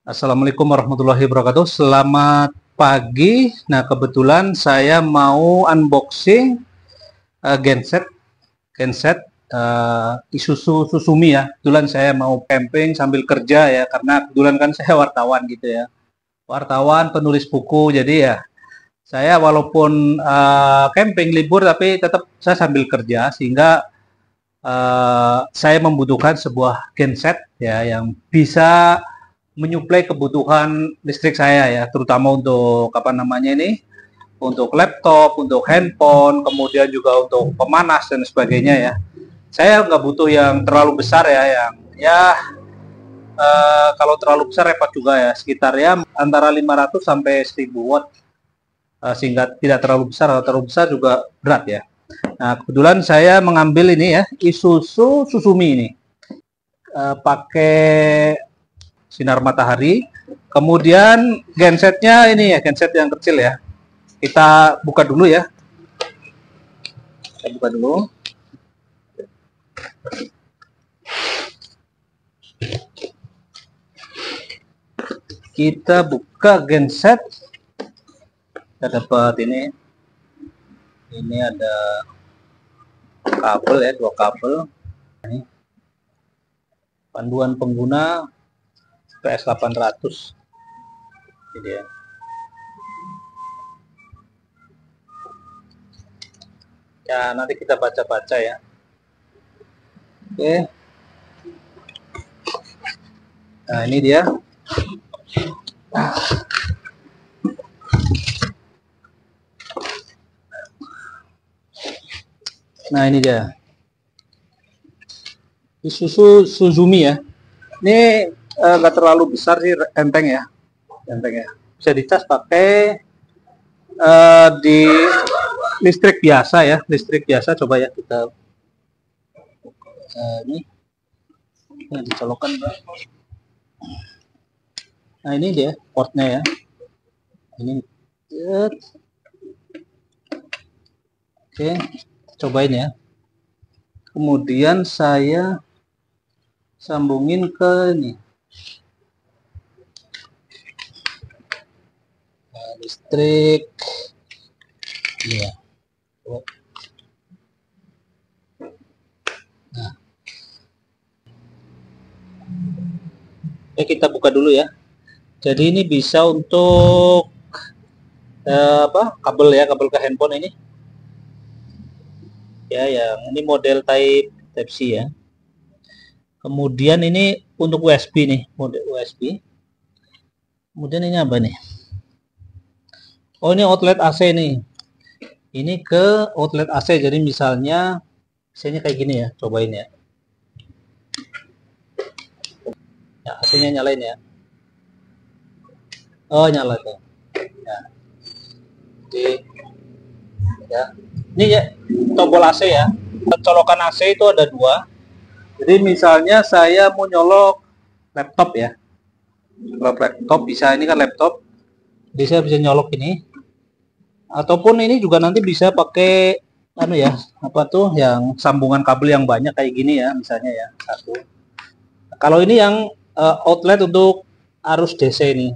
Assalamualaikum warahmatullahi wabarakatuh. Selamat pagi. Nah, kebetulan saya mau unboxing genset Isuzu Susumi ya. Kebetulan saya mau camping sambil kerja ya, karena kebetulan kan saya wartawan gitu ya. Wartawan, penulis buku. Jadi ya, saya walaupun camping libur tapi tetap saya sambil kerja, sehingga saya membutuhkan sebuah genset ya yang bisa menyuplai kebutuhan listrik saya ya, terutama untuk untuk laptop, untuk handphone, kemudian juga untuk pemanas dan sebagainya ya. Saya nggak butuh yang terlalu besar ya, yang kalau terlalu besar repot juga ya, sekitar ya antara 500 sampai 1000 watt, sehingga tidak terlalu besar. Atau terlalu besar juga berat ya. Nah, kebetulan saya mengambil ini ya, Isuzu Susumi ini, pakai sinar matahari. Kemudian gensetnya ini ya, genset yang kecil ya. Kita buka dulu ya. Kita buka dulu. Kita buka genset. Kita dapat ini. Ini ada kabel ya, 2 kabel. Ini panduan pengguna PS800. Jadi ya. Ya, nanti kita baca-baca ya. Oke. Nah, ini dia. Nah, ini dia. Isuzu Susumi ya. Ini nggak terlalu besar sih, enteng ya. Bisa dicas pakai di listrik biasa ya, coba ya kita ini dicolokkan. Nah, ini dia portnya ya, ini. Oke, cobain ya. Kemudian saya sambungin ke ini, listrik ya. Nah, kita buka dulu ya. Jadi ini bisa untuk kabel ya, kabel ke handphone ini ya, yang ini model type C ya. Kemudian ini untuk USB nih, model USB. Kemudian ini apa nih? Oh, ini outlet AC nih. Ini ke outlet AC. Jadi misalnya kayak gini ya, cobain ya. Ya, AC-nya nyalain ya. Oh, nyala tuh. Ya. Oke. Ya. Ini ya tombol AC ya. Colokan AC itu ada 2. Jadi misalnya saya mau nyolok laptop ya. Laptop bisa, ini kan laptop. Jadi saya bisa nyolok ini. Ataupun ini juga nanti bisa pakai ya, yang sambungan kabel yang banyak kayak gini ya, misalnya ya, 1. Kalau ini yang outlet untuk arus DC ini.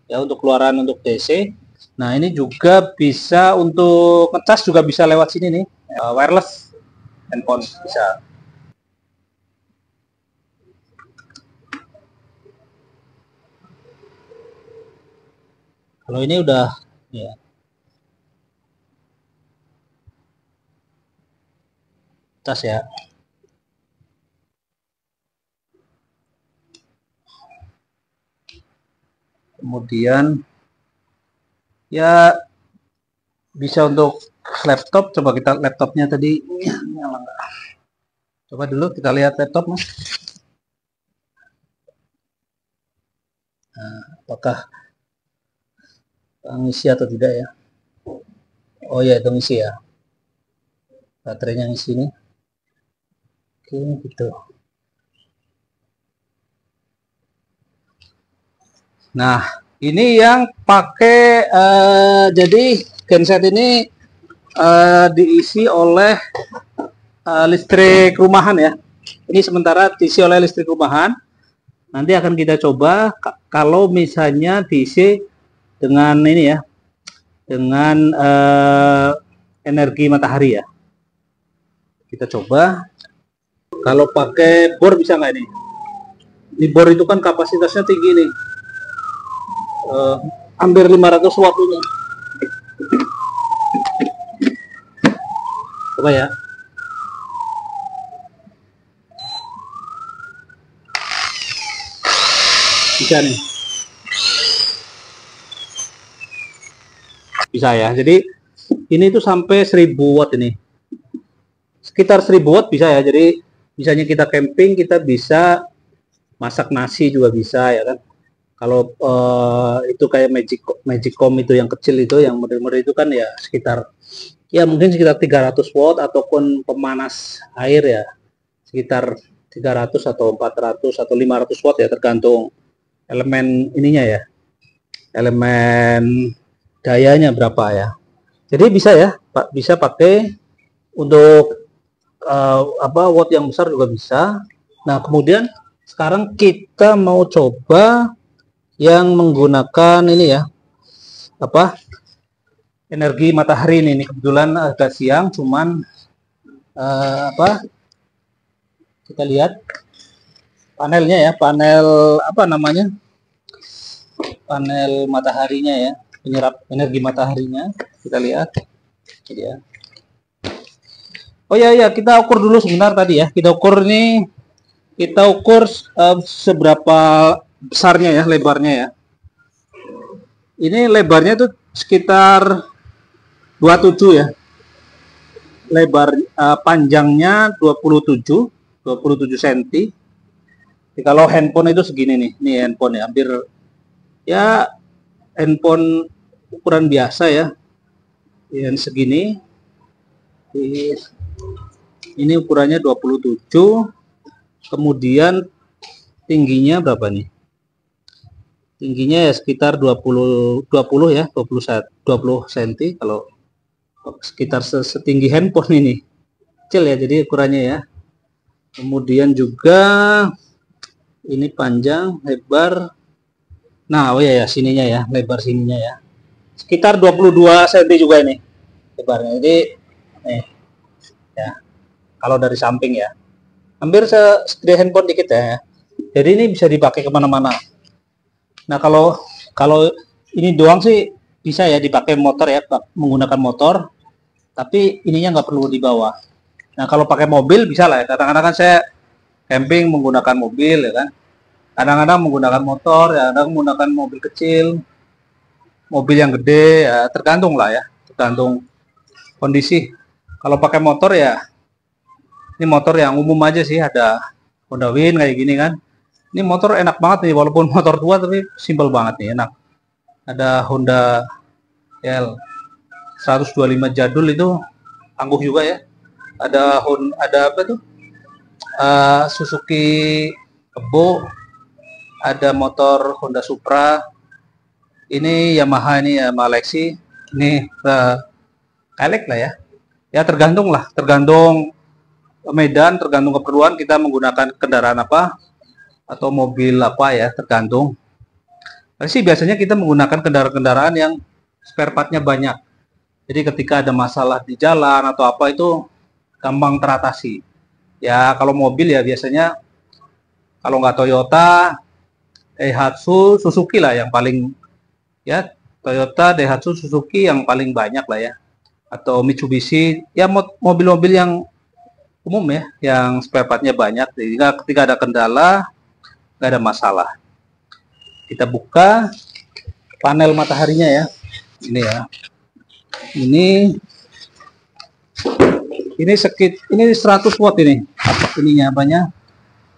Ya, untuk keluaran untuk DC. Nah, ini juga bisa untuk ngecas, juga bisa lewat sini nih. Wireless handphone bisa. Kalau ini udah ya. Tas ya. Kemudian ya bisa untuk laptop. Coba kita laptopnya tadi nyala nggak? Coba dulu kita lihat laptop mas. Nah, apakah ngisi atau tidak ya? Oh ya, itu ngisi ya. Baterainya ngisi nih. Oke, gitu. Nah, ini yang pakai jadi genset ini diisi oleh listrik rumahan ya. Ini sementara diisi oleh listrik rumahan. Nanti akan kita coba kalau misalnya diisi dengan ini ya, dengan energi matahari ya. Kita coba. Kalau pakai bor bisa nggak ini? Di bor itu kan kapasitasnya tinggi nih, hampir 500 watt ini. Coba ya. Bisa nih. Bisa ya. Jadi ini tuh sampai 1000 watt ini. Sekitar 1000 watt bisa ya. Jadi misalnya kita camping, kita bisa masak nasi juga bisa ya kan. Kalau itu kayak Magicom itu yang kecil itu, yang model-model itu kan ya sekitar ya mungkin sekitar 300 watt, ataupun pemanas air ya sekitar 300 atau 400 atau 500 watt ya, tergantung elemen ininya ya, elemen dayanya berapa ya. Jadi bisa ya Pak, bisa pakai untuk watt yang besar juga bisa. Nah kemudian sekarang kita mau coba yang menggunakan ini ya, energi matahari ini. Kebetulan agak siang, cuman kita lihat panelnya ya, panel apa namanya, panel mataharinya ya, penyerap energi mataharinya. Kita lihat jadi ya. Oh ya ya, kita ukur dulu sebentar tadi ya. Kita ukur ini, kita ukur seberapa besarnya ya, lebarnya ya. Ini lebarnya tuh sekitar 27 ya. Lebar panjangnya 27 cm. Jadi kalau handphone itu segini nih. Ini handphone ya, hampir ya handphone ukuran biasa ya. Yang segini. Ini ukurannya 27. Kemudian tingginya berapa nih? Tingginya ya sekitar 20 ya, 20 cm. Kalau sekitar setinggi handphone ini. Kecil ya, jadi ukurannya ya. Kemudian juga ini panjang, lebar. Nah, oh ya, sininya ya, lebar sininya ya. Sekitar 22 cm juga ini lebarnya. Jadi ya, kalau dari samping ya, hampir segede handphone dikit ya. Jadi ini bisa dipakai kemana-mana. Nah kalau ini doang sih bisa ya dipakai motor ya, menggunakan motor. Tapi ininya nggak perlu dibawa. Nah kalau pakai mobil bisa lah ya. Kadang-kadang kan saya camping menggunakan mobil ya kan. Kadang-kadang menggunakan motor ya, kadang menggunakan mobil kecil, mobil yang gede ya, tergantung lah ya, tergantung kondisi. Kalau pakai motor ya, ini motor yang umum aja sih, ada Honda Win kayak gini kan. Ini motor enak banget nih, walaupun motor tua tapi simpel banget nih, enak. Ada Honda L 125 jadul itu, tangguh juga ya. Ada apa tuh? Suzuki Kebo, ada motor Honda Supra. Ini Yamaha, ini Yamaha Lexi. Ini Kailek lah ya. Ya tergantung lah, tergantung medan, tergantung keperluan kita menggunakan kendaraan apa atau mobil apa ya, tergantung. Tapi sih biasanya kita menggunakan kendaraan-kendaraan yang spare partnya banyak. Jadi ketika ada masalah di jalan atau apa itu gampang teratasi. Ya kalau mobil ya biasanya kalau nggak Toyota, Daihatsu, Suzuki lah yang paling ya, Toyota, Daihatsu, Suzuki yang paling banyak lah ya. Atau Mitsubishi, ya mobil-mobil yang umum ya, yang spare partnya banyak. Sehingga ketika ada kendala nggak ada masalah. Kita buka panel mataharinya ya, ini ya, ini 100 watt ini, ininya apanya,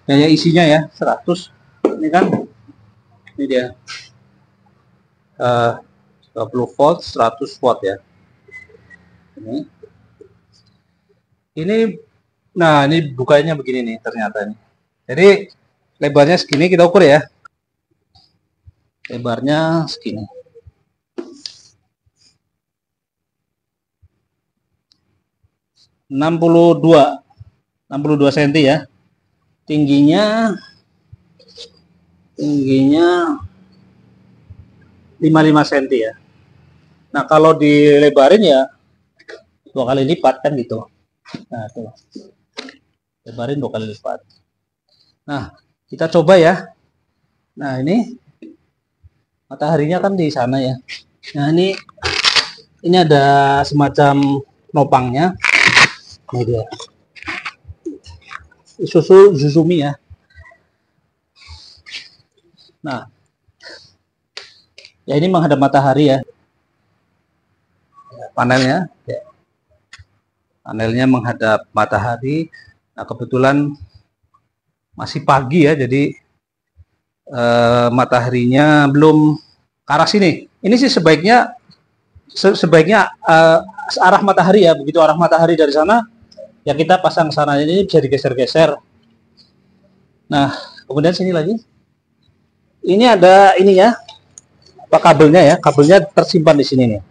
daya isinya ya 100. Ini kan ini dia 20 volt 100 watt ya. Ini nah ini bukanya begini nih ternyata nih. Jadi lebarnya segini, kita ukur ya. Lebarnya segini. enam puluh dua cm ya. Tingginya tingginya 55 cm ya. Nah kalau dilebarin ya 2 kali lipat kan gitu. Nah tuh, lebarin 2 kali lipat. Nah kita coba ya. Nah ini mataharinya kan di sana ya. Nah ini ada semacam nopangnya. Ini dia. Isuzu Zuzumi ya. Nah, ya ini menghadap matahari ya. Panelnya, ya. Panelnya menghadap matahari. Nah, kebetulan masih pagi ya, jadi mataharinya belum ke arah sini. Ini sih sebaiknya arah matahari ya. Begitu arah matahari dari sana, ya kita pasang sana. Ini bisa digeser-geser. Nah, kemudian sini lagi. Ini ada ini ya, apa kabelnya ya? Kabelnya tersimpan di sini nih.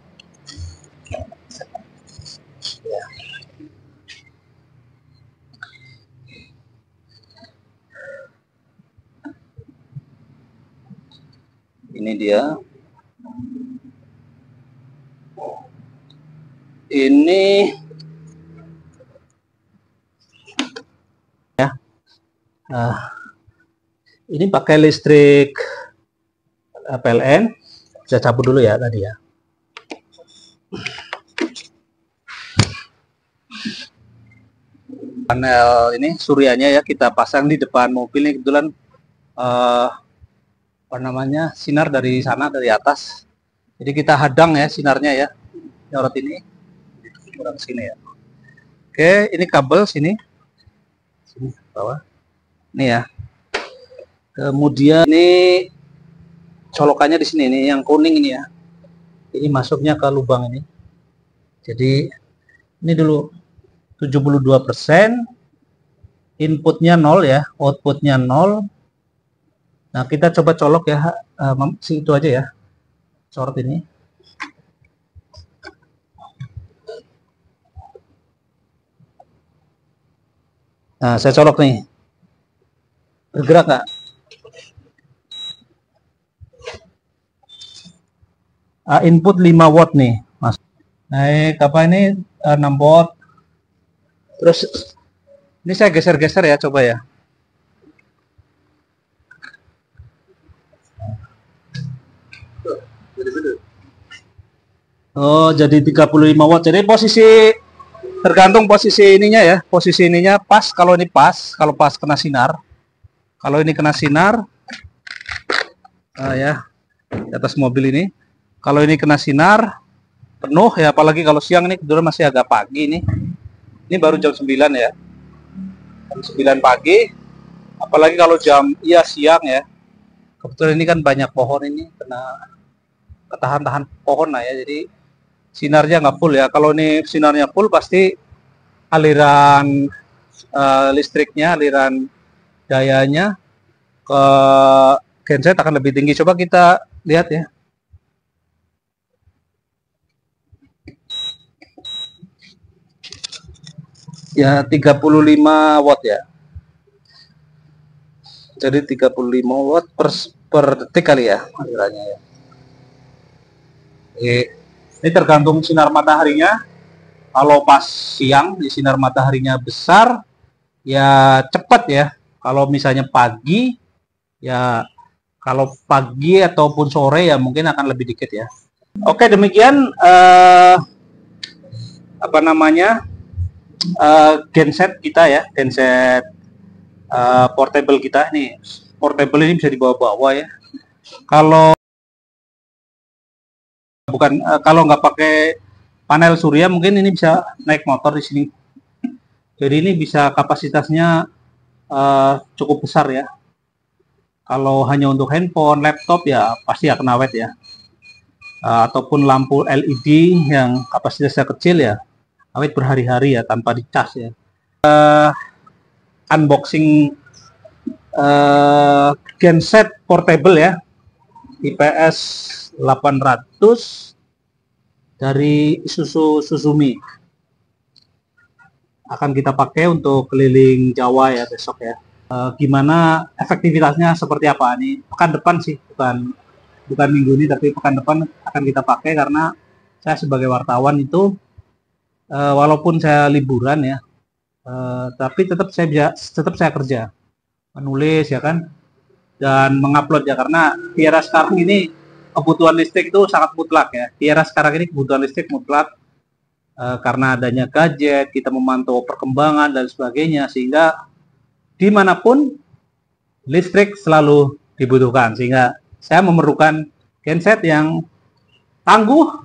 Ini dia. Ini ya. Ini pakai listrik PLN. Saya cabut dulu ya tadi ya. Panel ini suryanya ya kita pasang di depan mobil nih, kebetulan apa namanya, sinar dari sana dari atas. Jadi kita hadang ya sinarnya ya. Nyorot ini kurang sini ya. Oke, ini kabel sini bawah. Ini ya. Kemudian ini colokannya di sini, ini yang kuning ini ya. Ini masuknya ke lubang ini. Jadi ini dulu 72%, inputnya 0 ya, outputnya 0. Nah kita coba colok ya, itu aja ya, sorot ini. Nah saya colok nih, bergerak nggak? Input 5 watt nih mas, naik apa ini 6 watt. Terus ini saya geser-geser ya, coba ya. Oh jadi 35 watt. Jadi posisi tergantung posisi ininya ya, posisi ininya pas. Kalau ini pas, kalau pas kena sinar. Kalau ini kena sinar ya di atas mobil ini. Kalau ini kena sinar penuh ya, apalagi kalau siang ini kebetulan masih agak pagi nih. Ini baru jam 9 ya. Jam 9 pagi. Apalagi kalau jam siang ya. Kebetulan ini kan banyak pohon, ini kena ketahan-tahan pohon lah ya. Jadi sinarnya nggak full ya. Kalau ini sinarnya full pasti aliran listriknya, aliran dayanya ke genset akan lebih tinggi. Coba kita lihat ya. Ya 35 watt ya. Jadi 35 watt per detik kali ya alirannya ya. Ini tergantung sinar mataharinya. Kalau pas siang di sinar mataharinya besar ya cepat ya. Kalau misalnya pagi ya, kalau pagi ataupun sore ya mungkin akan lebih dikit ya. Oke, demikian apa namanya, genset kita ya, genset portable kita. Nih portable ini bisa dibawa-bawa ya. Kalau bukan kalau nggak pakai panel surya mungkin ini bisa naik motor di sini. Jadi ini bisa kapasitasnya cukup besar ya. Kalau hanya untuk handphone, laptop ya pasti akan awet ya. Ataupun lampu LED yang kapasitasnya kecil ya awet berhari-hari ya tanpa dicas ya. Unboxing genset portable ya, IPS 800 dari Isuzu Zuzumi. Akan kita pakai untuk keliling Jawa ya besok ya. gimana efektivitasnya seperti apa. Ini pekan depan sih, bukan minggu ini, tapi pekan depan akan kita pakai karena saya sebagai wartawan itu walaupun saya liburan ya, tapi tetap saya kerja, menulis ya kan, dan mengupload ya, karena di era sekarang ini kebutuhan listrik itu sangat mutlak ya. Di era sekarang ini kebutuhan listrik mutlak karena adanya gadget, kita memantau perkembangan dan sebagainya, sehingga dimanapun listrik selalu dibutuhkan, sehingga saya memerlukan genset yang tangguh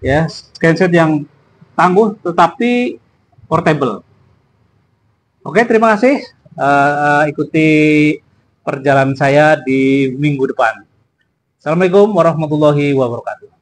ya, genset yang tangguh tetapi portable. Oke, terima kasih. Ikuti perjalanan saya di minggu depan. Assalamualaikum warahmatullahi wabarakatuh.